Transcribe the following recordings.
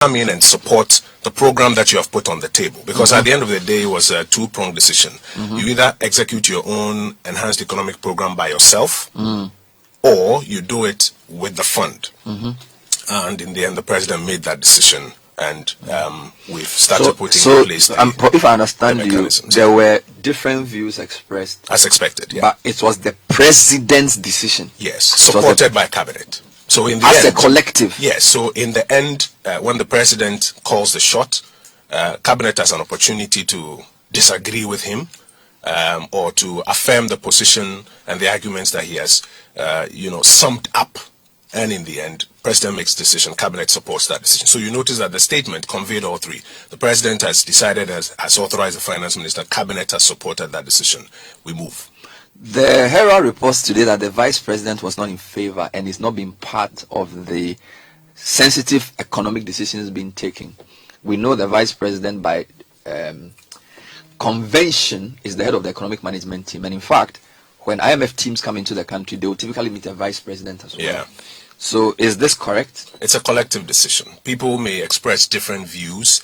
come in and support the program that you have put on the table. Because at the end of the day, it was a two-pronged decision. You either execute your own enhanced economic program by yourself, or you do it with the fund. And in the end, the president made that decision, and we've started putting in place if I understand you, there were different views expressed. As expected, yeah. But it was the president's decision. Yes, supported by cabinet. So in the as end, a collective. Yes, so in the end, when the president calls the shot, cabinet has an opportunity to disagree with him, or to affirm the position and the arguments that he has, summed up. And in the end, president makes decision, cabinet supports that decision. So you notice that the statement conveyed all three. The president has decided, has authorized the finance minister, cabinet has supported that decision. We move. The Herald reports today that the vice president was not in favor and is not being part of the sensitive economic decisions being taken. We know the vice president by convention is the head of the economic management team. And in fact, when IMF teams come into the country, they will typically meet a vice president as well. Yeah. So is this correct? It's a collective decision. People may express different views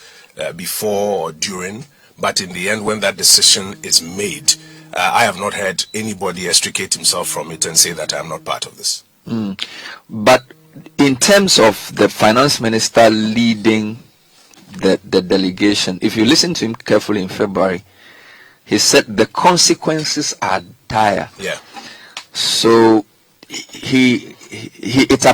before or during, but in the end, when that decision is made, I have not heard anybody extricate himself from it and say that I am not part of this. But in terms of the finance minister leading the delegation, if you listen to him carefully in February, he said the consequences are dire. Yeah. So it's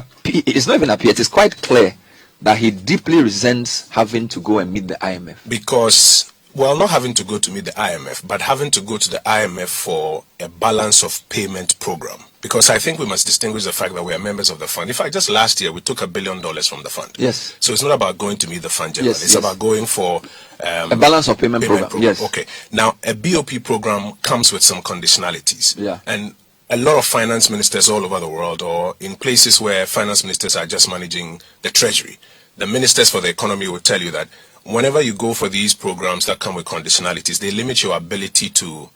not even appear. It is quite clear that he deeply resents having to go and meet the IMF. Because, well, not having to go to meet the IMF, but having to go to the IMF for a balance of payment program. Because I think we must distinguish the fact that we are members of the fund. In fact, just last year, we took $1 billion from the fund. Yes. So it's not about going to meet the fund generally. It's about going for a balance of payment program. Yes. Okay. Now, a BOP program comes with some conditionalities. Yeah. And a lot of finance ministers all over the world, or in places where finance ministers are just managing the treasury, the ministers for the economy will tell you that whenever you go for these programs that come with conditionalities, they limit your ability to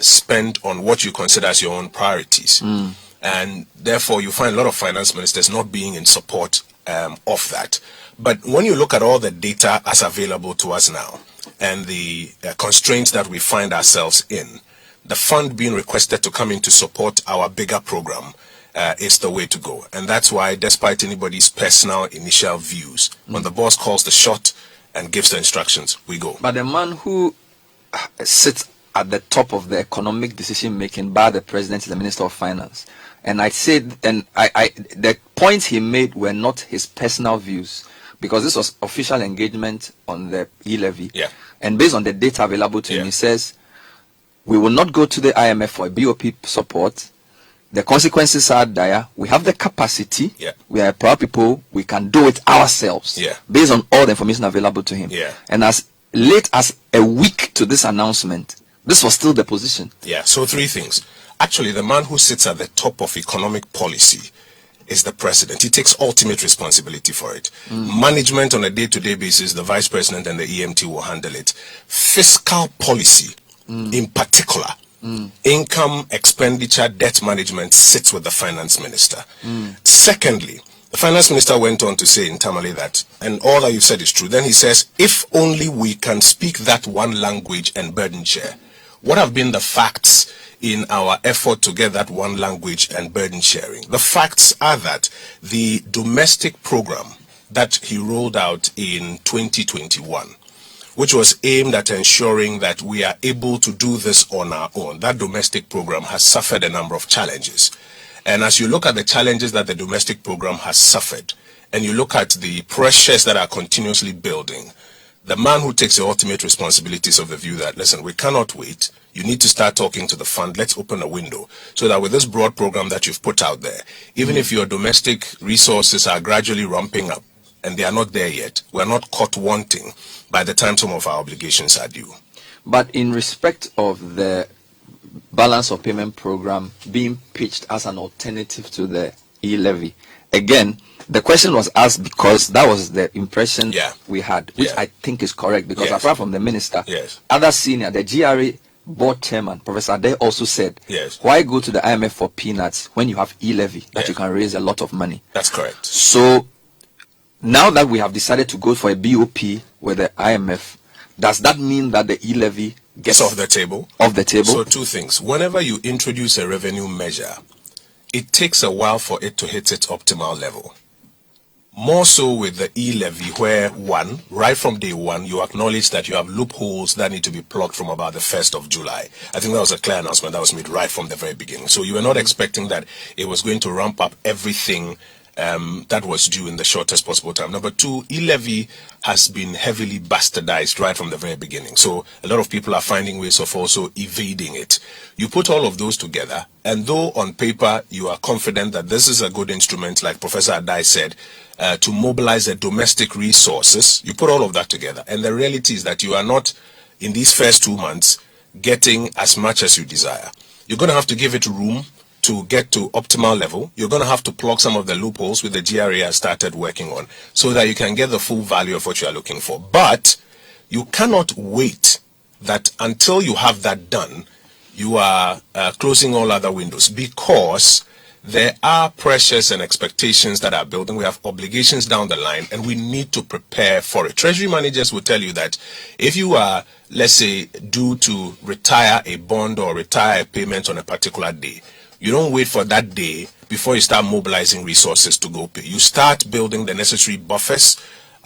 spend on what you consider as your own priorities. And therefore, you find a lot of finance ministers not being in support of that. But when you look at all the data as available to us now, and the constraints that we find ourselves in, the fund being requested to come in to support our bigger program is the way to go. And that's why, despite anybody's personal initial views, when the boss calls the shot and gives the instructions, we go. But the man who sits at the top of the economic decision making by the president is the Minister of Finance. And I said, and the points he made were not his personal views, because this was official engagement on the e-levy. Yeah. And based on the data available to him, he says, we will not go to the IMF for a BOP support. The consequences are dire. We have the capacity. Yeah. We are proud people. We can do it ourselves. Yeah. Based on all the information available to him. Yeah. And as late as a week to this announcement, this was still the position. Yeah. So three things. Actually, the man who sits at the top of economic policy is the president. He takes ultimate responsibility for it. Management on a day-to-day basis, the vice president and the EMT will handle it. Fiscal policy, in particular, income, expenditure, debt management sits with the finance minister. Secondly, the finance minister went on to say in Tamale that, and all that you said is true. Then he says, if only we can speak that one language and burden share. What have been the facts in our effort to get that one language and burden sharing? The facts are that the domestic program that he rolled out in 2021, which was aimed at ensuring that we are able to do this on our own, that domestic program has suffered a number of challenges. And as you look at the challenges that the domestic program has suffered, and you look at the pressures that are continuously building, the man who takes the ultimate responsibilities of the view that, listen, we cannot wait. You need to start talking to the fund. Let's open a window so that with this broad program that you've put out there, even if your domestic resources are gradually ramping up and they are not there yet, we're not caught wanting by the time some of our obligations are due. But in respect of the balance of payment program being pitched as an alternative to the e-levy, again, the question was asked because that was the impression we had, which I think is correct, because apart from the minister, other senior, the GRA board chairman, Professor Ade, also said, why go to the IMF for peanuts when you have e-levy that you can raise a lot of money? That's correct. So now that we have decided to go for a BOP with the IMF, does that mean that the e-levy gets off the table? Off the table? So two things. Whenever you introduce a revenue measure, it takes a while for it to hit its optimal level. More so with the e-levy, where right from day one, you acknowledge that you have loopholes that need to be plugged from about the 1st of July. I think that was a clear announcement that was made right from the very beginning. So you were not expecting that it was going to ramp up everything that was due in the shortest possible time. Number two, e-levy has been heavily bastardized right from the very beginning. So a lot of people are finding ways of also evading it. You put all of those together, and though on paper you are confident that this is a good instrument, like Professor Adai said, to mobilize the domestic resources, you put all of that together. And the reality is that you are not, in these first 2 months, getting as much as you desire. You're going to have to give it room to get to optimal level. You're going to have to plug some of the loopholes which the GRA has started working on so that you can get the full value of what you are looking for. But you cannot wait that until you have that done, you are closing all other windows, because there are pressures and expectations that are building. We have obligations down the line, and we need to prepare for it. Treasury managers will tell you that if you are, let's say, due to retire a bond or retire a payment on a particular day, you don't wait for that day before you start mobilizing resources to go pay. You start building the necessary buffers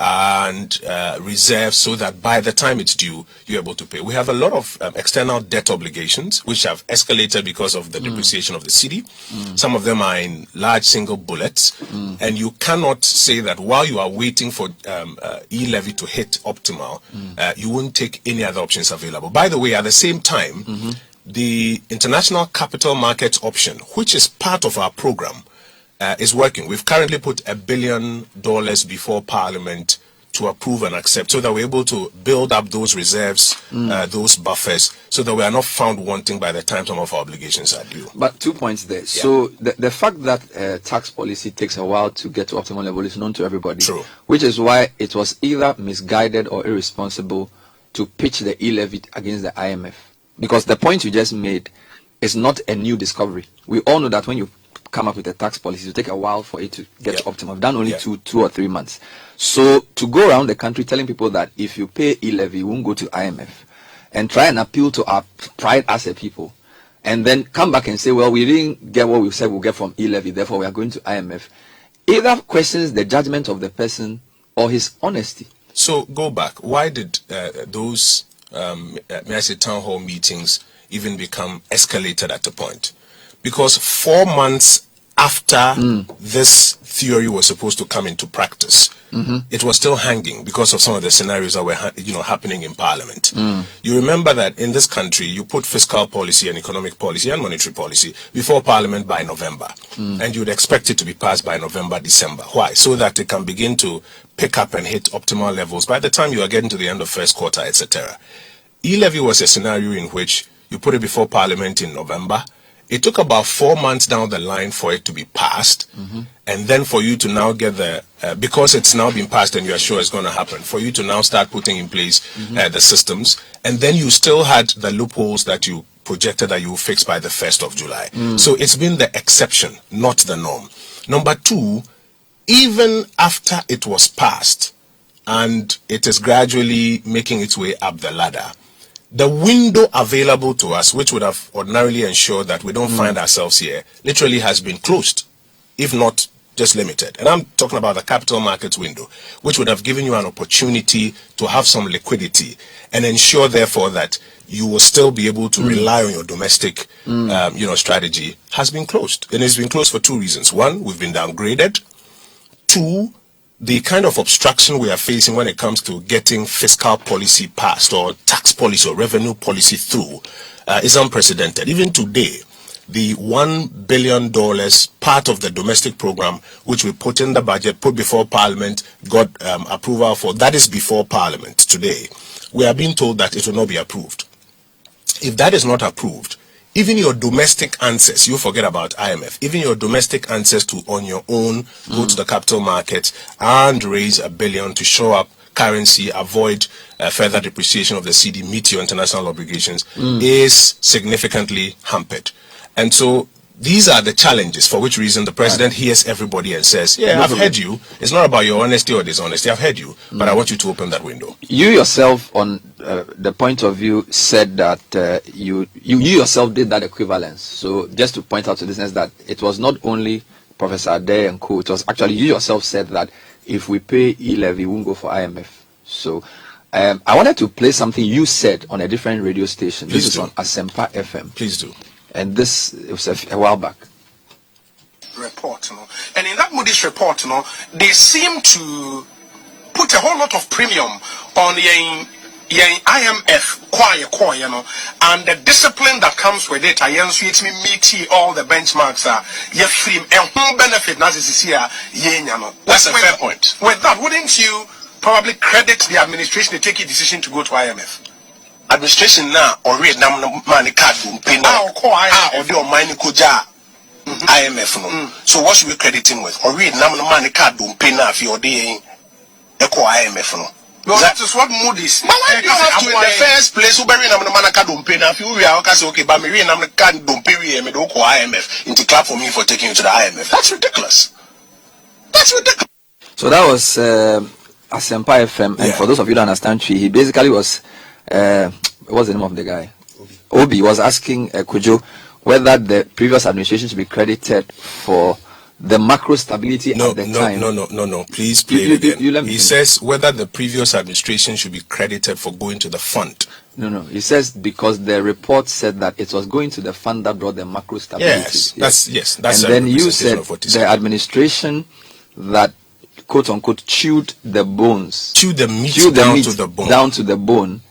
and reserves so that by the time it's due, you're able to pay. We have a lot of external debt obligations which have escalated because of the depreciation of the cedi. Some of them are in large single bullets, and you cannot say that while you are waiting for e-levy to hit optimal, you won't take any other options available. By the way, at the same time, the international capital markets option, which is part of our program, is working. We've currently put $1 billion before Parliament to approve and accept, so that we're able to build up those reserves, those buffers, so that we are not found wanting by the time some of our obligations are due. But 2 points there. Yeah. So the fact that tax policy takes a while to get to optimal level is known to everybody. True. Which is why it was either misguided or irresponsible to pitch the e-levy against the IMF. Because the point you just made is not a new discovery. We all know that when you come up with a tax policy, it will take a while for it to get to optimal. We've done only two or 3 months. So to go around the country telling people that if you pay e-levy, you won't go to IMF, and try and appeal to our pride as a people, and then come back and say, well, we didn't get what we said we'll get from e-levy, therefore we are going to IMF, either questions the judgment of the person or his honesty. So go back. Why did those may I say town hall meetings even become escalated at a point? Because 4 months after this theory was supposed to come into practice, it was still hanging because of some of the scenarios that were happening in Parliament. You remember that in this country, you put fiscal policy and economic policy and monetary policy before Parliament by November, and you would expect it to be passed by November, December. Why? So that it can begin to pick up and hit optimal levels by the time you are getting to the end of first quarter, etc. E-levy was a scenario in which you put it before Parliament in November. It took about 4 months down the line for it to be passed, and then for you to now get the, because it's now been passed and you are sure it's going to happen, for you to now start putting in place the systems, and then you still had the loopholes that you projected that you will fix by the 1st of July. So it's been the exception, not the norm. Number two, even after it was passed, and it is gradually making its way up the ladder, the window available to us, which would have ordinarily ensured that we don't find ourselves here, literally has been closed, if not just limited. And I'm talking about the capital markets window, which would have given you an opportunity to have some liquidity and ensure, therefore, that you will still be able to rely on your domestic, strategy, has been closed. And it's been closed for 2 reasons. One, we've been downgraded. 2, the kind of obstruction we are facing when it comes to getting fiscal policy passed or tax policy or revenue policy through is unprecedented. Even today, the $1 billion part of the domestic program, which we put in the budget, put before Parliament, got approval for, that is before Parliament today. We are being told that it will not be approved. If that is not approved, even your domestic answers, you forget about IMF, even your domestic answers to on your own go to the capital market and raise $1 billion to show up currency, avoid further depreciation of the cedi, meet your international obligations, is significantly hampered. And so these are the challenges, for which reason the president hears everybody and says, yeah, I've heard you. It's not about your honesty or dishonesty. I've heard you, but I want you to open that window. You yourself, on the point of view, said that you yourself did that equivalence. So just to point out to listeners that it was not only Professor Ade and co, it was actually you yourself said that if we pay e-levy, we won't go for IMF. So I wanted to play something you said on a different radio station. Please this do. is on Asempa FM. Please do. And this it was a while back. Report, and in that Moody's report, they seem to put a whole lot of premium on the IMF, and the discipline that comes with it. I meet all the benchmarks are free and whole benefit. That's a fair point. With that, wouldn't you probably credit the administration to take a decision to go to IMF? Administration now already money card pay now or the money koja IMF no. So what should we credit him with? Already money card pay now if you're the echo IMF no. Well, that is what Moody's. But why do you have to in the first place? Who bury na money card pay now? If you are okay, but me na card don't pay me don't call IMF into clap for me for taking you to the IMF. That's ridiculous. That's ridiculous. So that was Asempa FM, and for those of you that understand, he basically was. What's the name of the guy? Obi was asking Kojo whether the previous administration should be credited for the macro stability at the time. No. Please play it again. He says whether the previous administration should be credited for going to the fund. No. He says because the report said that it was going to the fund that brought the macro stability. That's and then you said the administration that quote unquote chewed the bones, chewed the meat down to the bone.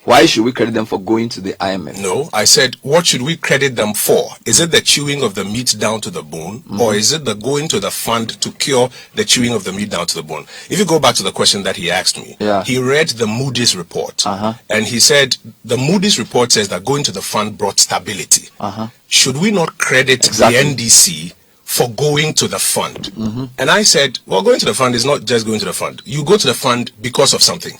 Why should we credit them for going to the IMF? No, I said, what should we credit them for? Is it the chewing of the meat down to the bone, or is it the going to the fund to cure the chewing of the meat down to the bone? If you go back to the question that he asked me, he read the Moody's report, and he said, the Moody's report says that going to the fund brought stability. Should we not credit the NDC for going to the fund? And I said, well, going to the fund is not just going to the fund. You go to the fund because of something.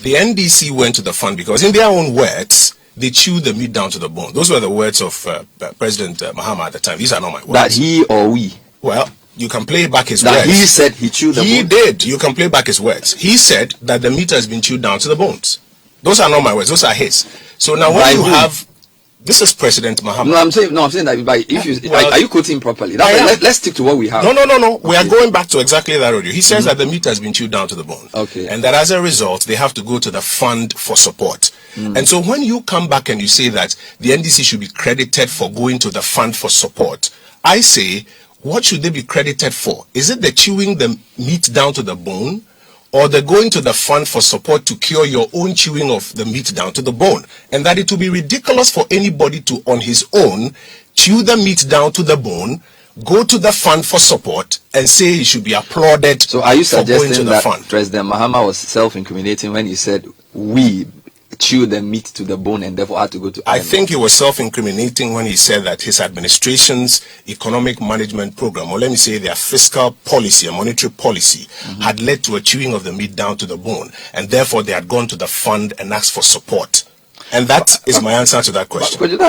The NDC went to the fund because, in their own words, they chewed the meat down to the bone. Those were the words of President Mahama at the time. These are not my words. That he or we? Well, you can play back his words. That he said he chewed the bone? He did. You can play back his words. He said that the meat has been chewed down to the bones. Those are not my words. Those are his. So now when you have... This is President Mahama. I'm saying that are you quoting properly? Let's stick to what we have. No. We are going back to exactly that audio. He says that the meat has been chewed down to the bone. Okay. And that as a result, they have to go to the fund for support. And so when you come back and you say that the NDC should be credited for going to the fund for support, I say, what should they be credited for? Is it the chewing the meat down to the bone, or the going to the fund for support to cure your own chewing of the meat down to the bone? And that it will be ridiculous for anybody to, on his own, chew the meat down to the bone, go to the fund for support, and say he should be applauded. So are you for going to suggesting the that fund? President Mahama was self-incriminating when he said, we chew the meat to the bone and therefore had to go to IMF? I think he was self-incriminating when he said that his administration's economic management program, or let me say their fiscal policy and monetary policy, had led to a chewing of the meat down to the bone, and therefore they had gone to the fund and asked for support. And that is my answer to that question. But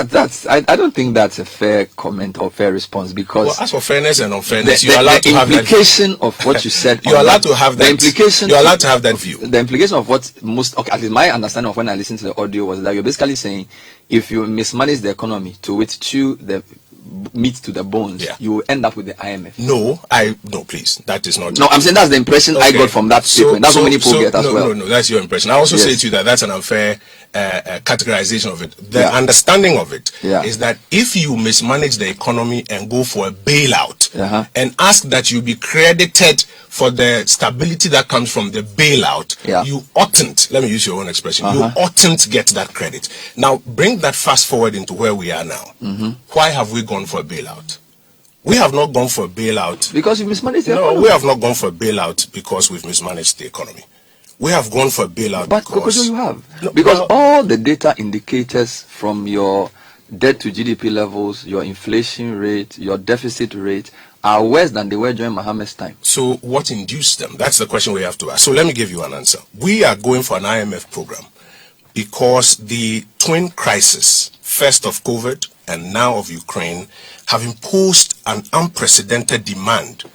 I don't think that's a fair comment or fair response, because... Well, as for fairness and unfairness, you're allowed to have that... The implication of what you said... You're allowed to have that... The implication... You're allowed to have that view. The implication of what most... Okay, at least my understanding of when I listened to the audio was that you're basically saying, if you mismanage the economy to which chew the meat to the bones, you will end up with the IMF. No, please. That is not... No, I'm saying that's the impression I got from that statement. That's what many people get as well. No, that's your impression. I also say to you that that's an unfair categorization of it. The understanding of it is that if you mismanage the economy and go for a bailout and ask that you be credited for the stability that comes from the bailout, you oughtn't, let me use your own expression, you oughtn't get that credit. Now, bring that fast forward into where we are now. Why have we gone for a bailout? We have not gone for a bailout. Because you mismanaged the economy? No, we have not gone for a bailout because we've mismanaged the economy. We have gone for a bailout but because... Kojo, you have. No, because all the data indicators from your debt to GDP levels, your inflation rate, your deficit rate are worse than they were during Mahama's time. So what induced them? That's the question we have to ask. So let me give you an answer. We are going for an IMF program because the twin crisis, first of COVID and now of Ukraine have imposed an unprecedented demand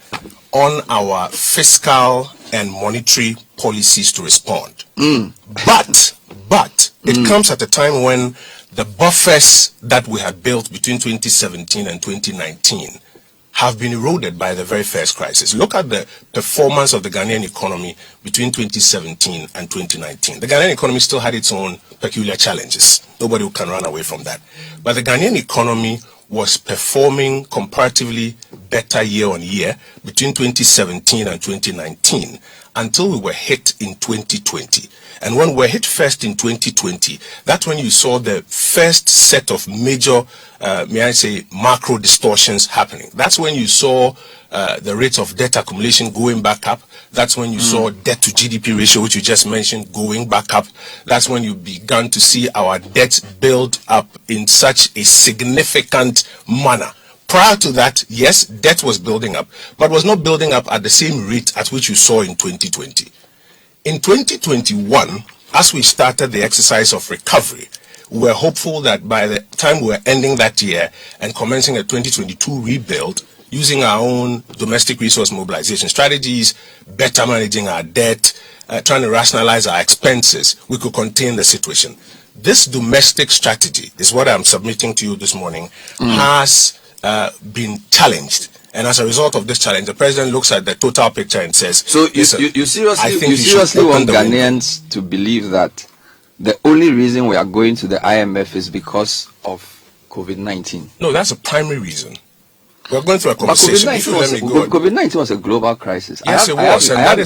on our fiscal and monetary policies to respond. But it comes at a time when the buffers that we had built between 2017 and 2019 have been eroded by the very first crisis. Look at the performance of the Ghanaian economy between 2017 and 2019. The Ghanaian economy still had its own peculiar challenges. Nobody can run away from that. But the Ghanaian economy was performing comparatively better year on year between 2017 and 2019 until we were hit in 2020. And when we were hit first in 2020, that's when you saw the first set of major, may I say, macro distortions happening. That's when you saw the rate of debt accumulation going back up. That's when you saw debt to GDP ratio, which you just mentioned, going back up. That's when you began to see our debt build up in such a significant manner. Prior to that, yes, debt was building up, but was not building up at the same rate at which you saw in 2020. In 2021, as we started the exercise of recovery, we were hopeful that by the time we were ending that year and commencing a 2022 rebuild, using our own domestic resource mobilization strategies, better managing our debt, trying to rationalize our expenses, we could contain the situation. This domestic strategy is what I'm submitting to you this morning, has been challenged. And as a result of this challenge, the president looks at the total picture and says, so you seriously want Ghanaians to believe that the only reason we are going to the IMF is because of COVID-19? No, that's a primary reason. We're going through a conversation. COVID-19 was a global crisis. Yes, it was, and that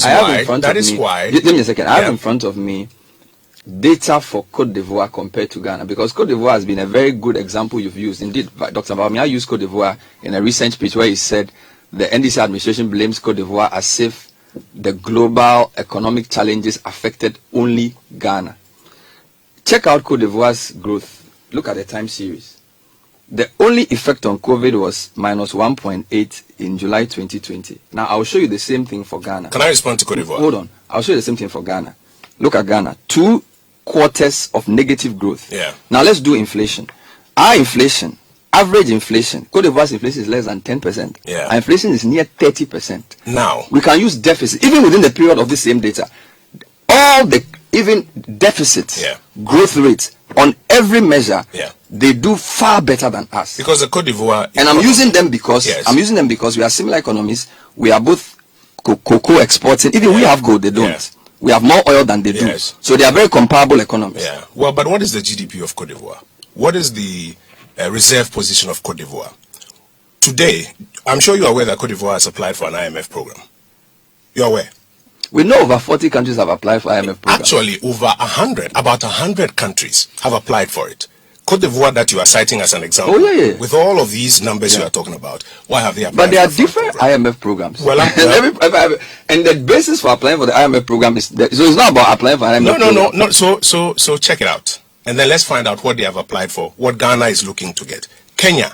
is why. Let me a second. I have in front of me data for Cote d'Ivoire compared to Ghana, because Cote d'Ivoire has been a very good example you've used. Indeed, Dr. Bawumia used Cote d'Ivoire in a recent speech where he said the NDC administration blames Cote d'Ivoire as if the global economic challenges affected only Ghana. Check out Cote d'Ivoire's growth. Look at the time series. The only effect on COVID was minus 1.8 in July 2020. Now, I'll show you the same thing for Ghana. Can I respond to Cote d'Ivoire? Hold on. I'll show you the same thing for Ghana. Look at Ghana. 2 quarters of negative growth. Yeah. Now let's do inflation. Our inflation, average inflation, Cote d'Ivoire's inflation is less than 10%. Yeah. Our inflation is near 30%. Now we can use deficit, even within the period of the same data. All the even deficits, growth rates on every measure, they do far better than us. Because the Cote d'Ivoire, and I'm using them because we are similar economies. We are both cocoa exporting. Even we have gold, they don't. Yeah. We have more oil than they do. So they are very comparable economies. Yeah. Well, but what is the GDP of Cote d'Ivoire? What is the reserve position of Cote d'Ivoire? Today, I'm sure you're aware that Cote d'Ivoire has applied for an IMF program. You're aware? We know over 40 countries have applied for IMF program. Actually, about 100 countries have applied for it. Cote d'Ivoire that you are citing as an example, with all of these numbers you are talking about, why have they applied? But there are different IMF programs. Well, and the basis for applying for the IMF program is so it's not about applying for IMF program. No. So check it out, and then let's find out what they have applied for. What Ghana is looking to get. Kenya,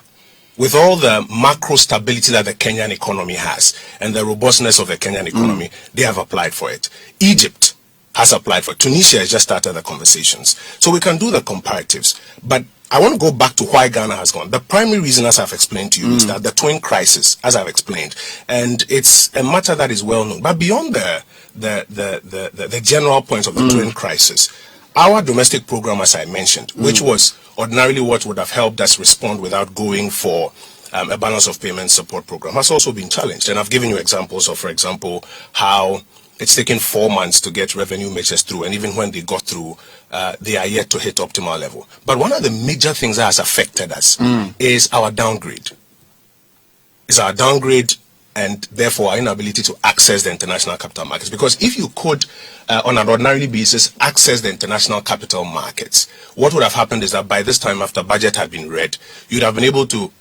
with all the macro stability that the Kenyan economy has and the robustness of the Kenyan economy, they have applied for it. Egypt has applied for it. Tunisia has just started the conversations. So we can do the comparatives. But I want to go back to why Ghana has gone. The primary reason, as I've explained to you, is that the twin crisis, as I've explained, and it's a matter that is well known. But beyond the general points of the twin crisis, our domestic program, as I mentioned, which was ordinarily what would have helped us respond without going for a balance of payment support program, has also been challenged. And I've given you examples of, for example, how it's taken 4 months to get revenue measures through, and even when they got through, they are yet to hit optimal level. But one of the major things that has affected us is our downgrade. And therefore our inability to access the international capital markets. Because if you could, on an ordinary basis, access the international capital markets, what would have happened is that by this time, after budget had been read, you'd have been able to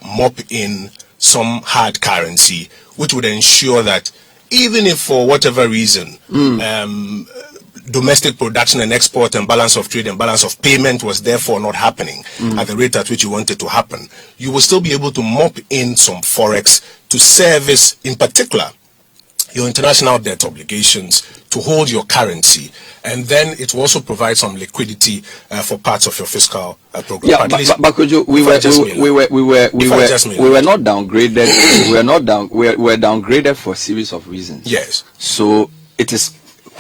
mop in some hard currency, which would ensure that even if for whatever reason domestic production and export and balance of trade and balance of payment was therefore not happening at the rate at which you want it to happen, you will still be able to mop in some forex to service, in particular, your international debt obligations, to hold your currency, and then it will also provide some liquidity for parts of your fiscal program. Yeah, but Kojo, we were not downgraded. We were downgraded for a series of reasons. Yes. So it is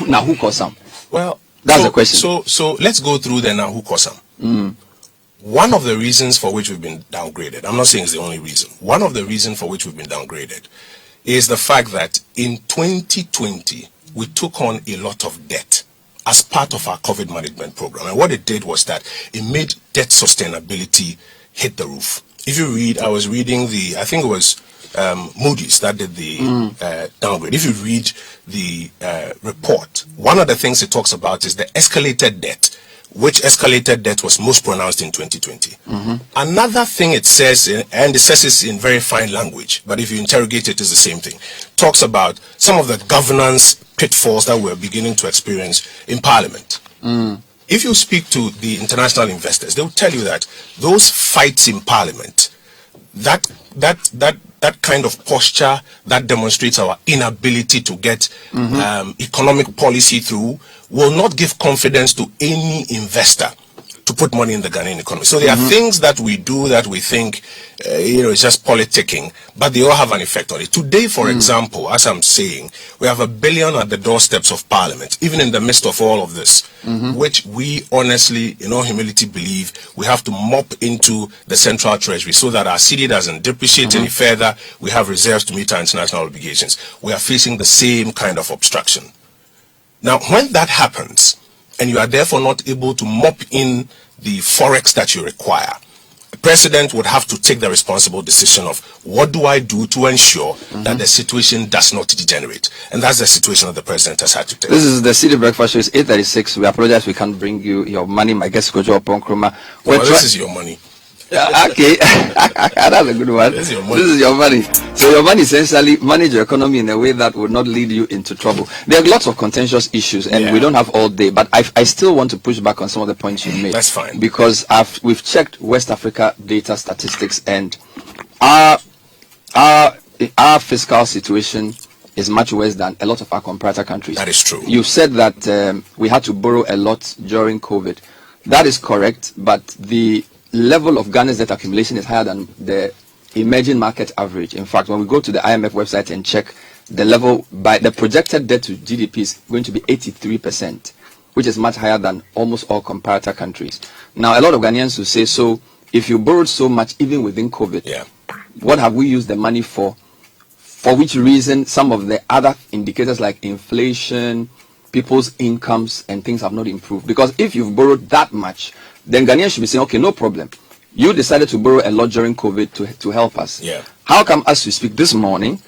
now who caused some? Well, that's the question. So let's go through the now who caused some. One of the reasons for which we've been downgraded, I'm not saying it's the only reason. One of the reasons for which we've been downgraded is the fact that in 2020 we took on a lot of debt as part of our COVID management program. And what it did was that it made debt sustainability hit the roof. If you read, I was reading I think it was Moody's that did the downgrade. If you read the report, one of the things it talks about is the escalated debt, which escalated debt was most pronounced in 2020. Another thing it says, and it says this in very fine language, but if you interrogate it, it's the same thing, talks about some of the governance pitfalls that we're beginning to experience in Parliament. If you speak to the international investors, they'll tell you that those fights in Parliament, that kind of posture that demonstrates our inability to get economic policy through will not give confidence to any investor to put money in the Ghanaian economy. So there are things that we do that we think, it's just politicking, but they all have an effect on it. Today, for example, as I'm saying, we have $1 billion at the doorsteps of Parliament, even in the midst of all of this, which we honestly, in all humility, believe we have to mop into the central treasury so that our cedi doesn't depreciate any further. We have reserves to meet our international obligations. We are facing the same kind of obstruction. Now, when that happens, and you are therefore not able to mop in the forex that you require, the president would have to take the responsible decision of what do I do to ensure that the situation does not degenerate. And that's the situation that the president has had to take. This is the CITI Breakfast Show. It's 8:36. We apologize we can't bring you your money. My guest Kojo Oppong Nkrumah. Well, this is your money. Okay, that's a good one. This is your money. So your money essentially manage your economy in a way that would not lead you into trouble. There are lots of contentious issues, and we don't have all day. But I still want to push back on some of the points you made. That's fine. Because we've checked West Africa data statistics, and our fiscal situation is much worse than a lot of our comparator countries. That is true. You said that we had to borrow a lot during COVID. That is correct, but the level of Ghana's debt accumulation is higher than the emerging market average. In fact, when we go to the IMF website and check the level, by the projected debt to GDP is going to be 83%, which is much higher than almost all comparator countries. Now, a lot of Ghanaians will say, so if you borrowed so much even within COVID, what have we used the money for? For which reason some of the other indicators like inflation, people's incomes and things have not improved? Because if you've borrowed that much, then Ghanaians should be saying, okay, no problem. You decided to borrow a lot during COVID to help us. How come as we speak this morning,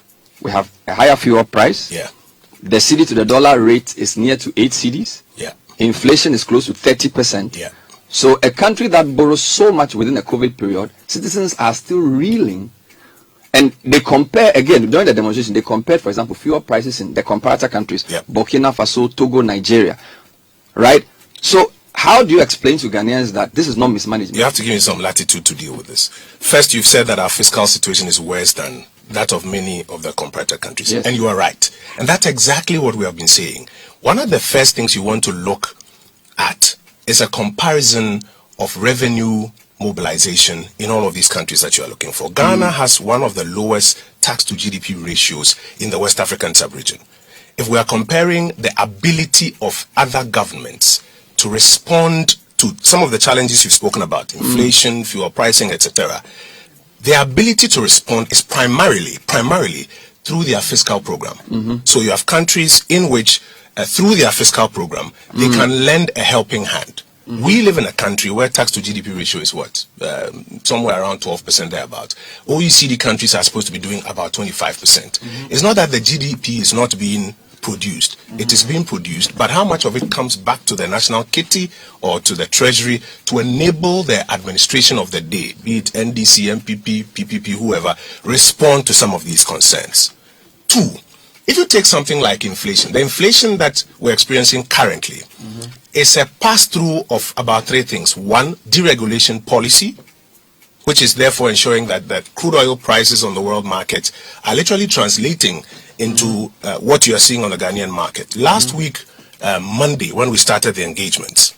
we have a higher fuel price? The cedi to the dollar rate is near to 8 cedis. Inflation is close to 30%. So a country that borrows so much within a COVID period, citizens are still reeling. And they compare, again, during the demonstration, they compared, for example, fuel prices in the comparator countries, Burkina Faso, Togo, Nigeria, right? So how do you explain to Ghanaians that this is not mismanagement? You have to give me some latitude to deal with this. First, you've said that our fiscal situation is worse than that of many of the comparator countries. And you are right. And that's exactly what we have been saying. One of the first things you want to look at is a comparison of revenue mobilization in all of these countries that you are looking for. Ghana has one of the lowest tax to GDP ratios in the West African sub-region. If we are comparing the ability of other governments to respond to some of the challenges you've spoken about, inflation, fuel pricing, etc., their ability to respond is primarily through their fiscal program. So you have countries in which, through their fiscal program, they can lend a helping hand. We live in a country where tax to GDP ratio is what? Somewhere around 12% thereabout. OECD countries are supposed to be doing about 25%. It's not that the GDP is not being produced. It is being produced, but how much of it comes back to the national kitty or to the treasury to enable the administration of the day, be it NDC, MPP, PPP, whoever, respond to some of these concerns? Two, if you take something like inflation, the inflation that we're experiencing currently is a pass-through of about three things. One, deregulation policy, which is therefore ensuring that the crude oil prices on the world market are literally translating into what you are seeing on the Ghanaian market. Last week, Monday, when we started the engagements,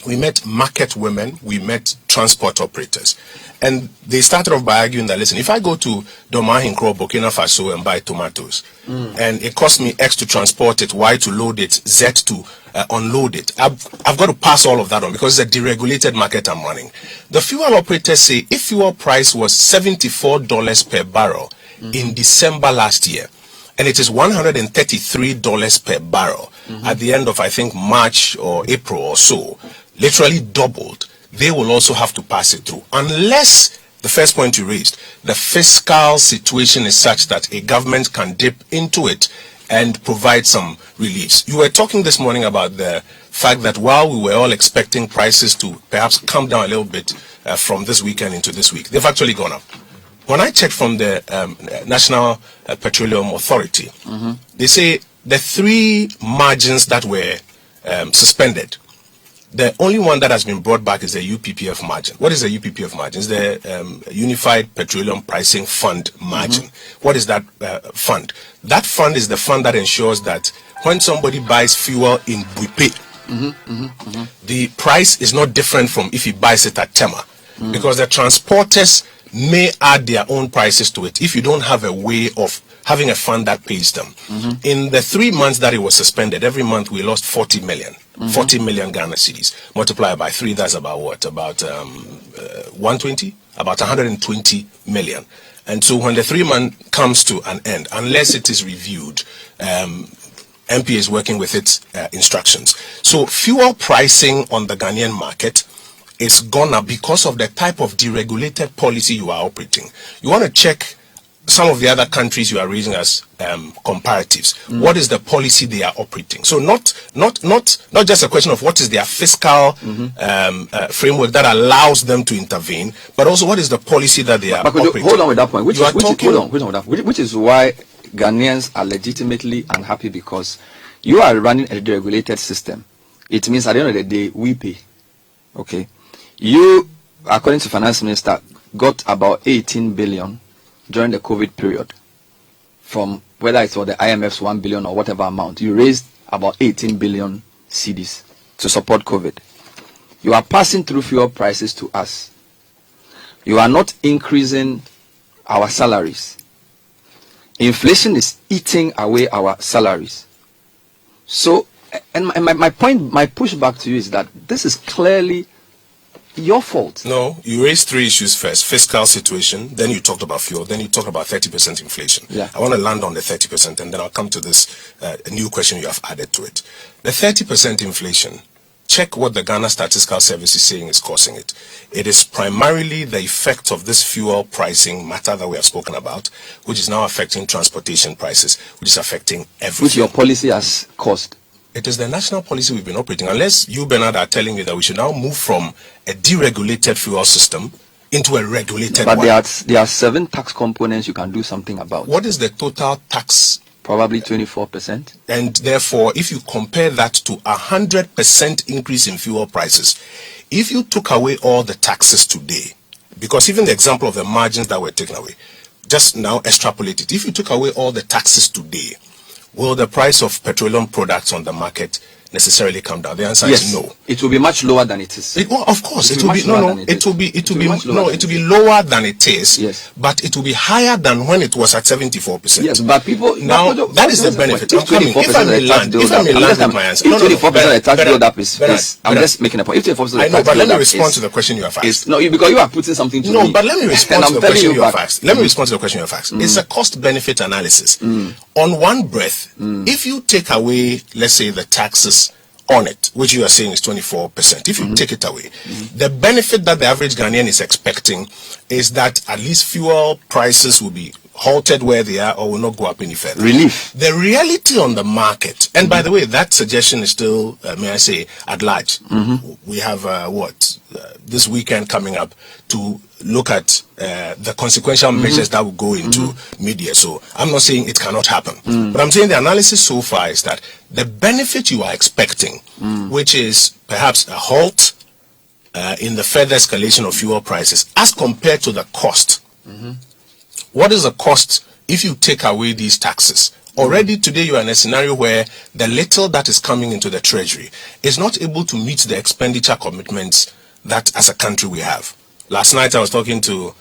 we met market women, we met transport operators. And they started off by arguing that, listen, if I go to Nkrumah, Burkina Faso and buy tomatoes, and it costs me X to transport it, Y to load it, Z to unload it, I've got to pass all of that on because it's a deregulated market I'm running. The fuel operators say if fuel price was $74 per barrel in December last year, and it is $133 per barrel at the end of, I think, March or April or so, literally doubled, they will also have to pass it through. Unless, the first point you raised, the fiscal situation is such that a government can dip into it and provide some reliefs. You were talking this morning about the fact that while we were all expecting prices to perhaps come down a little bit from this weekend into this week, they've actually gone up. When I checked from the National Petroleum Authority, they say the three margins that were suspended, the only one that has been brought back is the UPPF margin. What is the UPPF margin? It's the Unified Petroleum Pricing Fund margin. What is that fund? That fund is the fund that ensures that when somebody buys fuel in Buipe, the price is not different from if he buys it at Tema, because the transporters may add their own prices to it if you don't have a way of having a fund that pays them. In the 3 months that it was suspended, every month we lost 40 million. 40 million Ghana cedis. Multiply by 3, that's about what? About 120? About 120 million. And so when the 3 month comes to an end, unless it is reviewed, MP is working with its instructions. So fuel pricing on the Ghanaian market is gone up because of the type of deregulated policy you are operating. You want to check some of the other countries you are raising as comparatives. What is the policy they are operating? So not just a question of what is their fiscal framework that allows them to intervene, but also what is the policy that they are operating. Hold on with that point. Which is why Ghanaians are legitimately unhappy, because you are running a deregulated system. It means at the end of the day, we pay. Okay. You, according to Finance Minister, got about 18 billion during the COVID period, from whether it's for the IMF's 1 billion or whatever amount. You raised about 18 billion cedis to support COVID. You are passing through fuel prices to us. You are not increasing our salaries. Inflation is eating away our salaries. So, and my point, my pushback to you is that this is clearly your fault. No, you raised 3 issues first. Fiscal situation, then you talked about fuel, then you talked about 30% inflation. Yeah. I want to land on the 30% and then I'll come to this new question you have added to it. The 30% inflation, check what the Ghana Statistical Service is saying is causing it. It is primarily the effect of this fuel pricing matter that we have spoken about, which is now affecting transportation prices, which is affecting everything. Which your policy has caused. It is the national policy we've been operating. Unless you, Bernard, are telling me that we should now move from a deregulated fuel system into a regulated one. But there are 7 tax components you can do something about. What is the total tax? Probably 24%. And therefore, if you compare that to 100% increase in fuel prices, if you took away all the taxes today, because even the example of the margins that were taken away, just now extrapolate it. If you took away all the taxes today, will the price of petroleum products on the market necessarily come down? The answer is no. It will be much lower than it is. Well, of course, it will be lower than it is. Yes. But it will be higher than when it was at 74%. Yes, but people now that is the benefit. If 24% my answer. If 24% of the tax build-up is, I'm just making a point. If 24% I know, but let me respond to the question you have asked. No, because you are putting something to me. No, but let me respond to the question you have asked. Let me respond to the question you have asked. It's a cost-benefit analysis. On one breath, if you take away, let's say, the taxes on it, which you are saying is 24%, if you take it away, the benefit that the average Ghanaian is expecting is that at least fuel prices will be halted where they are or will not go up any further. Relief. The reality on the market, and by the way, that suggestion is still, may I say, at large. We have this weekend coming up to look at the consequential measures that will go into media. So I'm not saying it cannot happen, but I'm saying the analysis so far is that the benefit you are expecting, which is perhaps a halt in the further escalation of fuel prices as compared to the cost. What is the cost if you take away these taxes, already today you are in a scenario where the little that is coming into the treasury is not able to meet the expenditure commitments that as a country we have. Last night I was talking to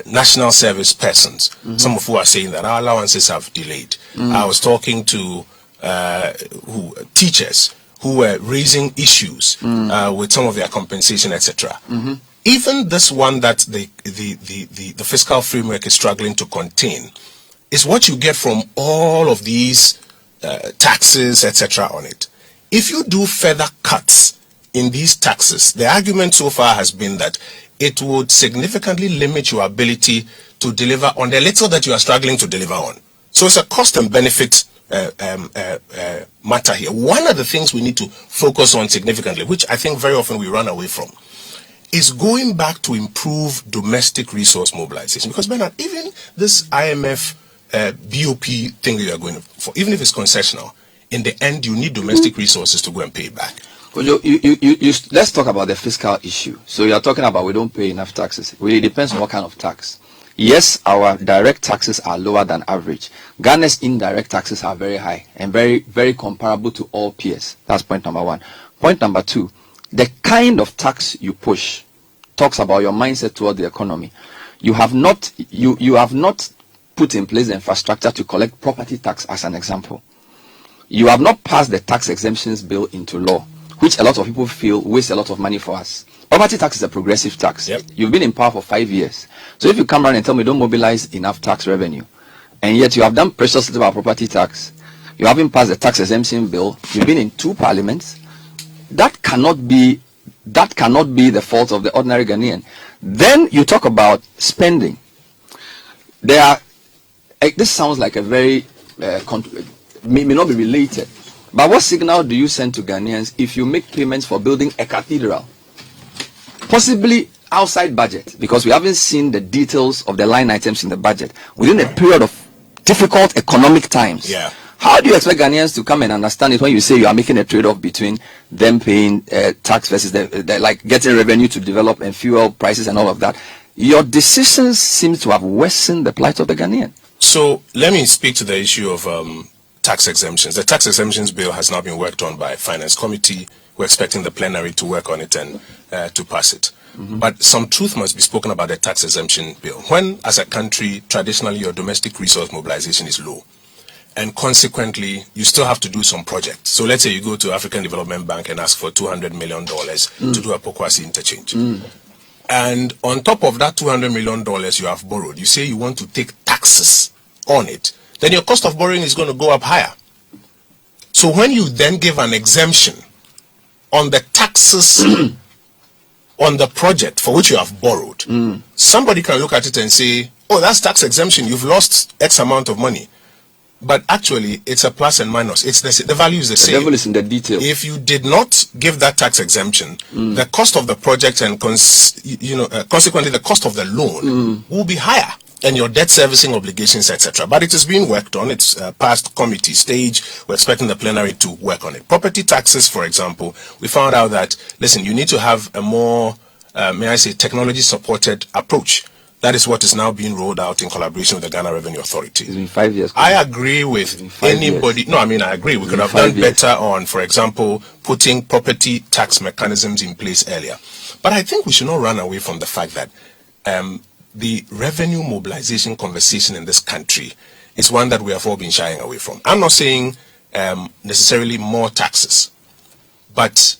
national service persons, some of who are saying that our allowances have delayed. I was talking to teachers who were raising issues with some of their compensation, etc. Even this one that the fiscal framework is struggling to contain is what you get from all of these taxes, etc. on it. If you do further cuts in these taxes, the argument so far has been that it would significantly limit your ability to deliver on the little that you are struggling to deliver on. So it's a cost and benefit matter here. One of the things we need to focus on significantly, which I think very often we run away from, is going back to improve domestic resource mobilization. Because Bernard, even this IMF BOP thing that you are going for, even if it's concessional, in the end you need domestic resources to go and pay it back. Kojo, let's talk about the fiscal issue. So you are talking about we don't pay enough taxes. Really depends on what kind of tax. Yes, our direct taxes are lower than average. Ghana's indirect taxes are very high and very, very comparable to all peers. That's point number one. Point number two, the kind of tax you push talks about your mindset toward the economy. You have not put in place the infrastructure to collect property tax, as an example. You have not passed the tax exemptions bill into law, which a lot of people feel wastes a lot of money for us. Property tax is a progressive tax. Yep. You've been in power for 5 years. So if you come around and tell me don't mobilize enough tax revenue, and yet you have done precious little about property tax, you haven't passed the tax exemption bill, you've been in 2 parliaments, that cannot be the fault of the ordinary Ghanaian. Then you talk about spending. This sounds like a very may not be related. But what signal do you send to Ghanaians if you make payments for building a cathedral? Possibly outside budget, because we haven't seen the details of the line items in the budget within a period of difficult economic times. Yeah. How do you expect Ghanaians to come and understand it when you say you are making a trade-off between them paying tax versus the like getting revenue to develop and fuel prices and all of that? Your decisions seem to have worsened the plight of the Ghanaian. So let me speak to the issue of tax exemptions. The tax exemptions bill has now been worked on by Finance Committee. We're expecting the plenary to work on it and to pass it. But some truth must be spoken about the tax exemption bill. When, as a country, traditionally your domestic resource mobilization is low, and consequently, you still have to do some projects. So let's say you go to African Development Bank and ask for $200 million to do a Pokwasi interchange. And on top of that $200 million you have borrowed, you say you want to take taxes on it, then your cost of borrowing is going to go up higher. So when you then give an exemption on the taxes on the project for which you have borrowed, somebody can look at it and say, oh, that's tax exemption, you've lost X amount of money. But actually, it's a plus and minus. It's the value is the same. The devil is in the detail. If you did not give that tax exemption, the cost of the project and consequently the cost of the loan will be higher, and your debt servicing obligations, etc. But it is being worked on. It's past committee stage. We're expecting the plenary to work on it. Property taxes, for example, we found out that, listen, you need to have a more, technology-supported approach. That is what is now being rolled out in collaboration with the Ghana Revenue Authority. It's been 5 years. I agree with anybody. No, I mean, I agree. We could have done better on, for example, putting property tax mechanisms in place earlier. But I think we should not run away from the fact that the revenue mobilization conversation in this country is one that we have all been shying away from. I'm not saying necessarily more taxes, but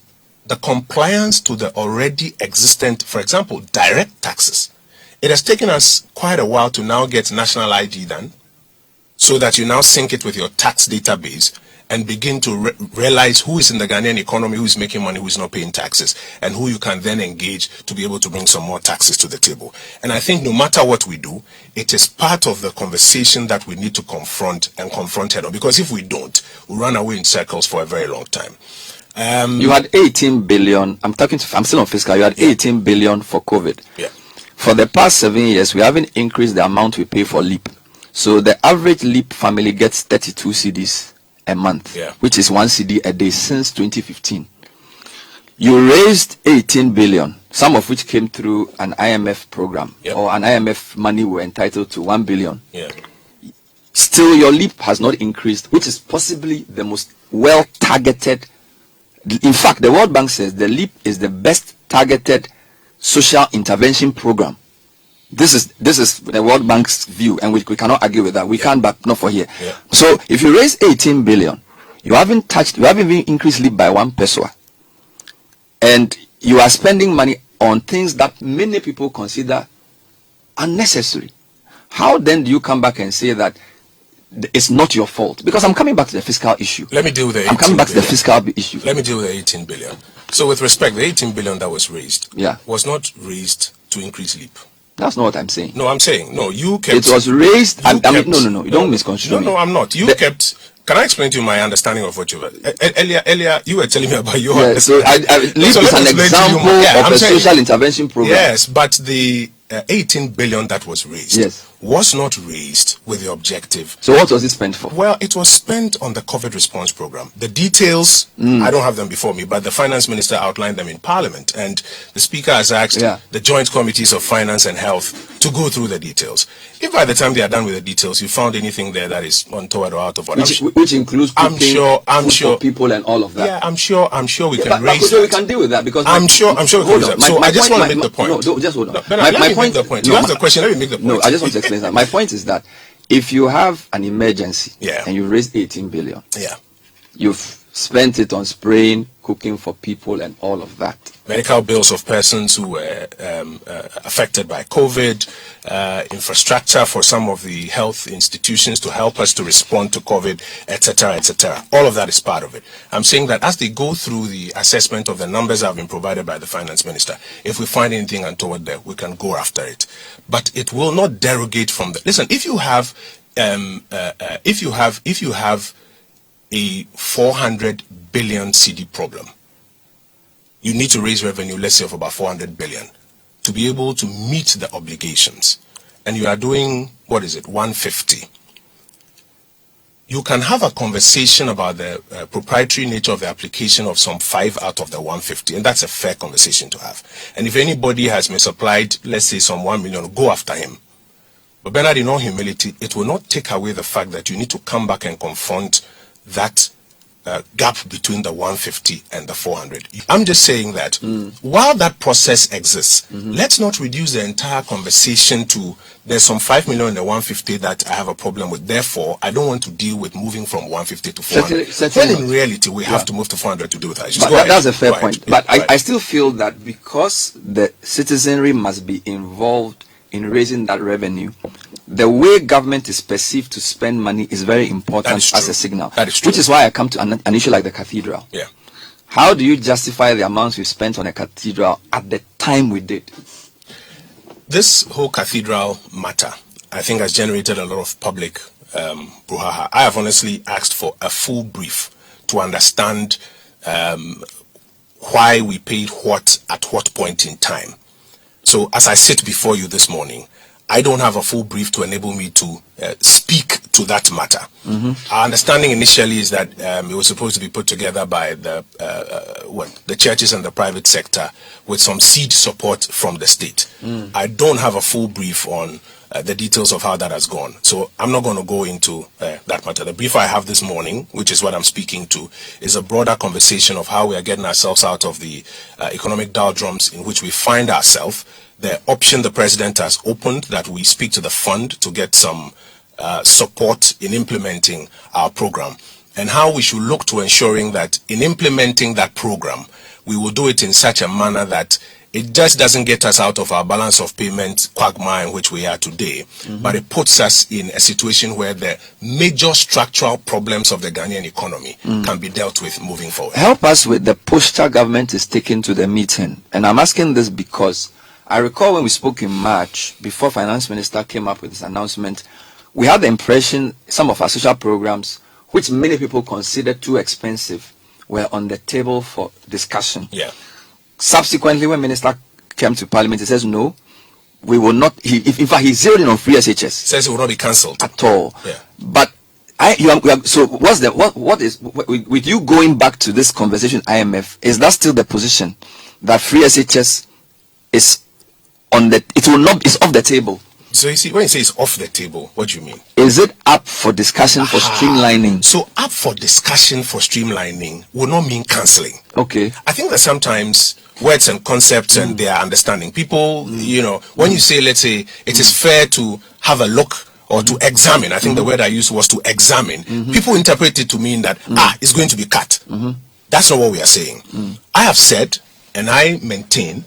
the compliance to the already existent, for example, direct taxes. It has taken us quite a while to now get national ID done, so that you now sync it with your tax database and begin to realize who is in the Ghanaian economy, who is making money, who is not paying taxes, and who you can then engage to be able to bring some more taxes to the table. And I think no matter what we do, it is part of the conversation that we need to confront head on, because if we don't, we'll run away in circles for a very long time. You had 18 billion. I'm still on fiscal. You had 18 billion for COVID. Yeah. For the past 7 years, we haven't increased the amount we pay for LEAP. So the average LEAP family gets 32 cedis a month, which is 1 cedi a day since 2015. You raised 18 billion, some of which came through an IMF program, or an IMF money were entitled to 1 billion. Yeah. still your leap has not increased, which is possibly the most well-targeted. In fact, the World Bank says the leap is the best targeted social intervention program. This is the World Bank's view, and we cannot argue with that. We can't, but not for here. Yeah. So if you raise 18 billion, you haven't even increased leap by 1 peso, and you are spending money on things that many people consider unnecessary. How then do you come back and say that it's not your fault? Because I'm coming back to the fiscal issue. Let me deal with the 18 I'm coming back billion. to the fiscal issue. Let me deal with the 18 billion. So with respect, the 18 billion that was raised was not raised to increase leap. That's not what I'm saying. No, I'm saying, no, you kept... It was raised... No, you don't misconstrue me. No, I'm not. You kept... Can I explain to you my understanding of what you were... Earlier, you were telling me about your... Yeah, so leap is an example of a social intervention program. Yes, but the 18 billion that was raised was not raised with the objective. So what was it spent for? Well, it was spent on the COVID response program. The details, I don't have them before me, but the finance minister outlined them in Parliament, and the speaker has asked the joint committees of finance and health to go through the details. If by the time they are done with the details, you found anything there that is untoward or out of order, which includes I'm sure people and all of that. Yeah, I'm sure we can raise that. We can deal with that because I'm sure we can raise that. So I just want to make the point. No, just hold on. My point. The point. You asked the question. Let me make the point. No, I just want to explain that. My point is that if you have an emergency and you raise 18 billion, you've spent it on spraying, cooking for people and all of that. Medical bills of persons who were affected by COVID, infrastructure for some of the health institutions to help us to respond to COVID, etc., etc. All of that is part of it. I'm saying that as they go through the assessment of the numbers that have been provided by the finance minister, if we find anything untoward there, we can go after it. But it will not derogate from the... Listen, if you have a 400 billion CD problem, you need to raise revenue, let's say, of about 400 billion to be able to meet the obligations. And you are doing, 150. You can have a conversation about the proprietary nature of the application of some 5 out of the 150, and that's a fair conversation to have. And if anybody has misapplied, let's say, some 1 million, go after him. But Bernard, in all humility, it will not take away the fact that you need to come back and confront that gap between the 150 and the 400. I'm just saying that while that process exists, let's not reduce the entire conversation to there's some 5 million in the 150 that I have a problem with. Therefore, I don't want to deal with moving from 150 to 400. When in reality, we have to move to 400 to deal with that. But that's a fair point. But I still feel that because the citizenry must be involved in raising that revenue, the way government is perceived to spend money is very important as a signal. That is true. Which is why I come to an issue like the cathedral. Yeah. How do you justify the amounts we spent on a cathedral at the time we did? This whole cathedral matter, I think, has generated a lot of public brouhaha. I have honestly asked for a full brief to understand why we paid what at what point in time. So as I sit before you this morning, I don't have a full brief to enable me to speak to that matter. Our understanding initially is that it was supposed to be put together by the churches and the private sector with some seed support from the state. I don't have a full brief on the details of how that has gone. So I'm not going to go into that matter. The brief I have this morning, which is what I'm speaking to, is a broader conversation of how we are getting ourselves out of the economic doldrums in which we find ourselves. The option the president has opened that we speak to the fund to get some support in implementing our program, and how we should look to ensuring that in implementing that program, we will do it in such a manner that it just doesn't get us out of our balance of payment quagmire in which we are today, but it puts us in a situation where the major structural problems of the Ghanaian economy can be dealt with moving forward. Help us with the posture government is taking to the meeting. And I'm asking this because I recall when we spoke in March, before Finance Minister came up with this announcement, we had the impression some of our social programs, which many people consider too expensive, were on the table for discussion. Yeah. Subsequently, when Minister came to Parliament, he says, no, we will not. In fact, he zeroed in on free SHS. Says it will not be cancelled. At all. Yeah. But so what is with you going back to this conversation, IMF, is that still the position that free SHS is on the, it will not, it's off the table? So you see, when you say it's off the table, what do you mean? Is it up for discussion for streamlining? So up for discussion for streamlining will not mean cancelling. Okay. I think that sometimes words and concepts and their understanding, people, you know, when you say, let's say, it is fair to have a look or to examine, I think the word I used was to examine, people interpret it to mean that, it's going to be cut. That's not what we are saying. I have said, and I maintain,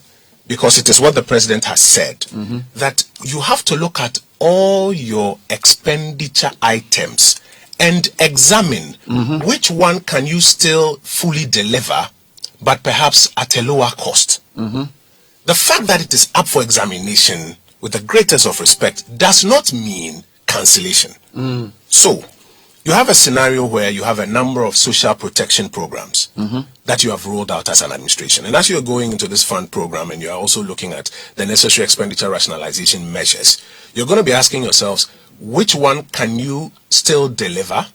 because it is what the president has said, that you have to look at all your expenditure items and examine which one can you still fully deliver, but perhaps at a lower cost. The fact that it is up for examination, with the greatest of respect, does not mean cancellation. So, you have a scenario where you have a number of social protection programs that you have rolled out as an administration. And as you're going into this fund program and you're also looking at the necessary expenditure rationalization measures, you're going to be asking yourselves, which one can you still deliver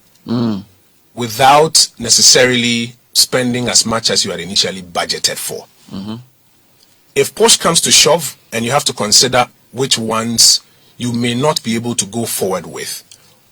without necessarily spending as much as you had initially budgeted for? If push comes to shove and you have to consider which ones you may not be able to go forward with,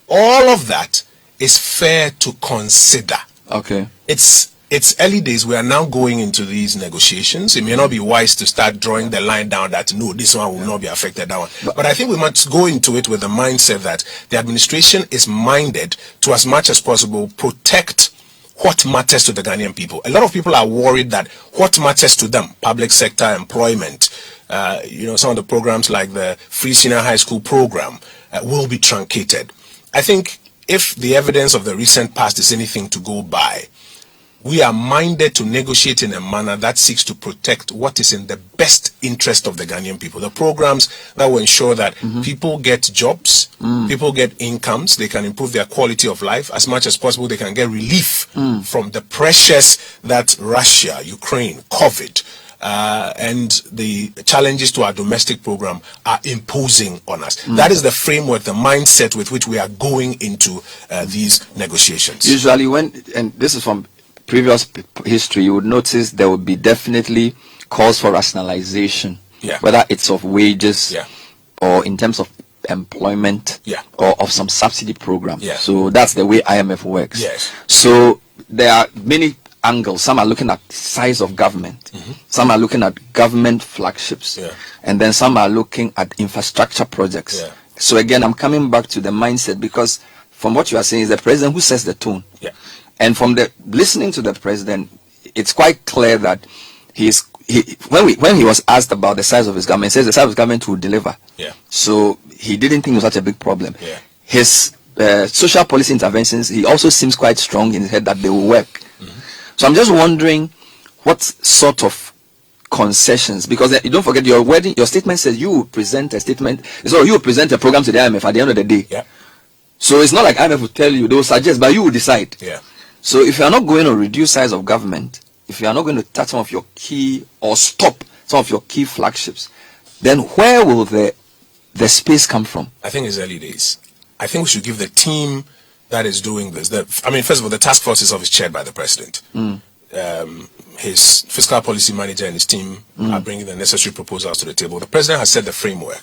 all of that is fair to consider. Okay. It's early days. We are now going into these negotiations. It may not be wise to start drawing the line down that no, this one will not be affected, that one. But I think we must go into it with the mindset that the administration is minded to, as much as possible, protect what matters to the Ghanaian people. A lot of people are worried that what matters to them, public sector employment, some of the programs like the free senior high school program will be truncated. I think if the evidence of the recent past is anything to go by, we are minded to negotiate in a manner that seeks to protect what is in the best interest of the Ghanaian people. The programs that will ensure that people get jobs, people get incomes, they can improve their quality of life. As much as possible, they can get relief from the pressures that Russia, Ukraine, COVID, and the challenges to our domestic program are imposing on us. That is the framework, the mindset with which we are going into these negotiations. Usually and this is from previous history, you would notice there would be definitely calls for rationalization, whether it's of wages or in terms of employment or of some subsidy program. So that's the way IMF works. So there are many angles. Some are looking at size of government, some are looking at government flagships, and then some are looking at infrastructure projects. So again, I'm coming back to the mindset, because from what you are saying, is the president who sets the tone. And from the listening to the president, it's quite clear that when he was asked about the size of his government, he says the size of his government will deliver. So he didn't think it was such a big problem. His social policy interventions, he also seems quite strong in his head that they will work. So I'm just wondering what sort of concessions, because you don't forget your statement says you will present a statement, so you will present a program to the IMF at the end of the day. So it's not like IMF will tell you, they will suggest, but you will decide. So if you are not going to reduce size of government, if you are not going to touch some of your key or stop some of your key flagships, then where will the space come from? I think it's early days. I think we should give the team that is doing this. First of all, the task force is obviously chaired by the president. His fiscal policy manager and his team are bringing the necessary proposals to the table. The president has set the framework,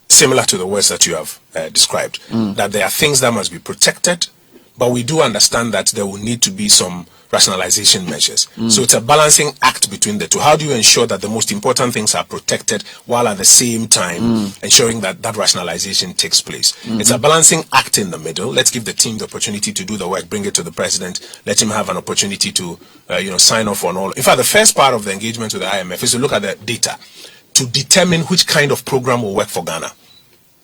similar to the words that you have described, that there are things that must be protected, but we do understand that there will need to be some rationalization measures. So it's a balancing act between the two. How do you ensure that the most important things are protected while at the same time ensuring that that rationalization takes place? It's a balancing act in the middle. Let's give the team the opportunity to do the work, bring it to the president, let him have an opportunity to sign off on all. In fact, the first part of the engagement with the IMF is to look at the data to determine which kind of program will work for Ghana.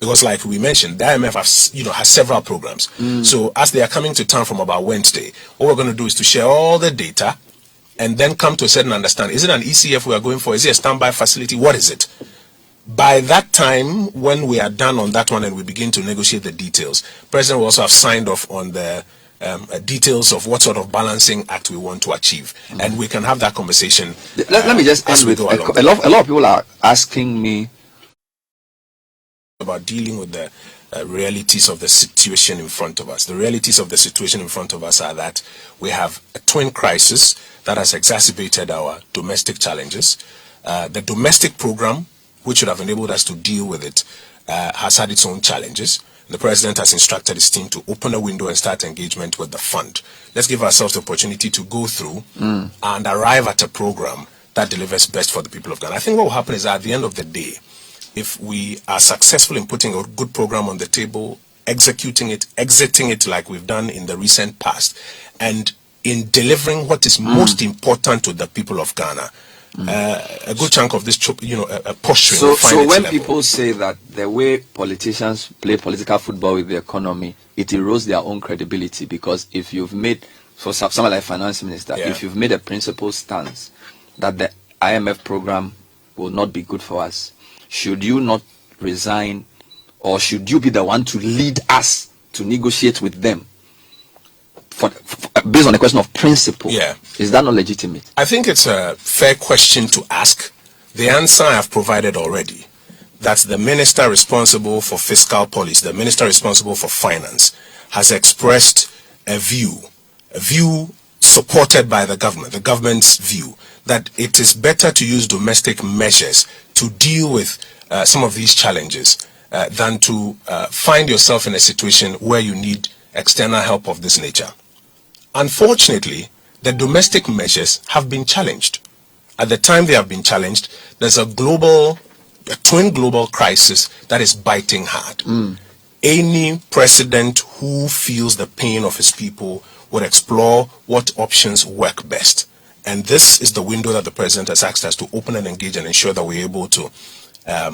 Because like we mentioned, the IMF has several programs. So as they are coming to town from about Wednesday, what we're going to do is to share all the data and then come to a certain understanding. Is it an ECF we are going for? Is it a standby facility? What is it? By that time, when we are done on that one and we begin to negotiate the details, President will also have signed off on the details of what sort of balancing act we want to achieve. And we can have that conversation. Let me just end with a lot of people are asking me about dealing with the realities of the situation in front of us. The realities of the situation in front of us are that we have a twin crisis that has exacerbated our domestic challenges. The domestic program, which should have enabled us to deal with it, has had its own challenges. The president has instructed his team to open a window and start engagement with the fund. Let's give ourselves the opportunity to go through and arrive at a program that delivers best for the people of Ghana. I think what will happen is that at the end of the day, if we are successful in putting a good program on the table, executing it, exiting it like we've done in the recent past, and in delivering what is most important to the people of Ghana, a good chunk of this, a posturing. So when people say that the way politicians play political football with the economy, it erodes their own credibility, because if you've made, for someone like finance minister, if you've made a principled stance that the IMF program will not be good for us, should you not resign, or should you be the one to lead us to negotiate with them based on a question of principle? Is that not legitimate? I think it's a fair question to ask. The answer I have provided already, that the minister responsible for fiscal policy, the minister responsible for finance, has expressed a view supported by the government's view, that it is better to use domestic measures to deal with some of these challenges than to find yourself in a situation where you need external help of this nature. Unfortunately, the domestic measures have been challenged. At the time they have been challenged, there's a twin global crisis that is biting hard. Any president who feels the pain of his people would explore what options work best. And this is the window that the president has asked us to open and engage and ensure that we're able to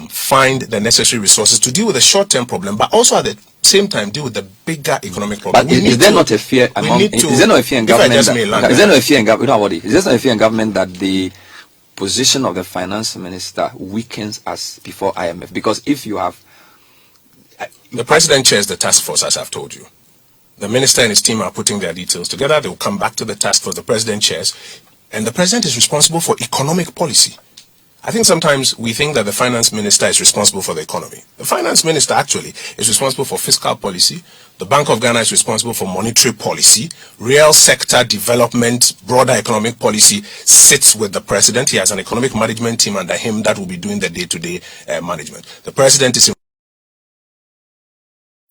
find the necessary resources to deal with the short-term problem, but also at the same time deal with the bigger economic problem. But is there not a fear in government that the position of the finance minister weakens us before IMF? Because if you have... The president chairs the task force, as I've told you. The minister and his team are putting their details together. They will come back to the task force the president chairs. And the president is responsible for economic policy. I think sometimes we think that the finance minister is responsible for the economy. The finance minister actually is responsible for fiscal policy. The Bank of Ghana is responsible for monetary policy. Real sector development, broader economic policy sits with the president. He has an economic management team under him that will be doing the day-to-day management. The president is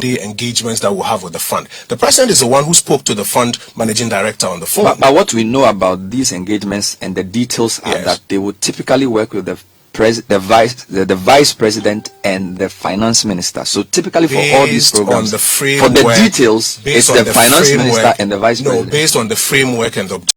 the engagements that we'll have with the fund. The president is the one who spoke to the fund managing director on the phone. But what we know about these engagements and the details are that they would typically work with the vice president and the finance minister. So typically for all these programs, for the details, it's the finance minister and the vice president. Based on the framework and the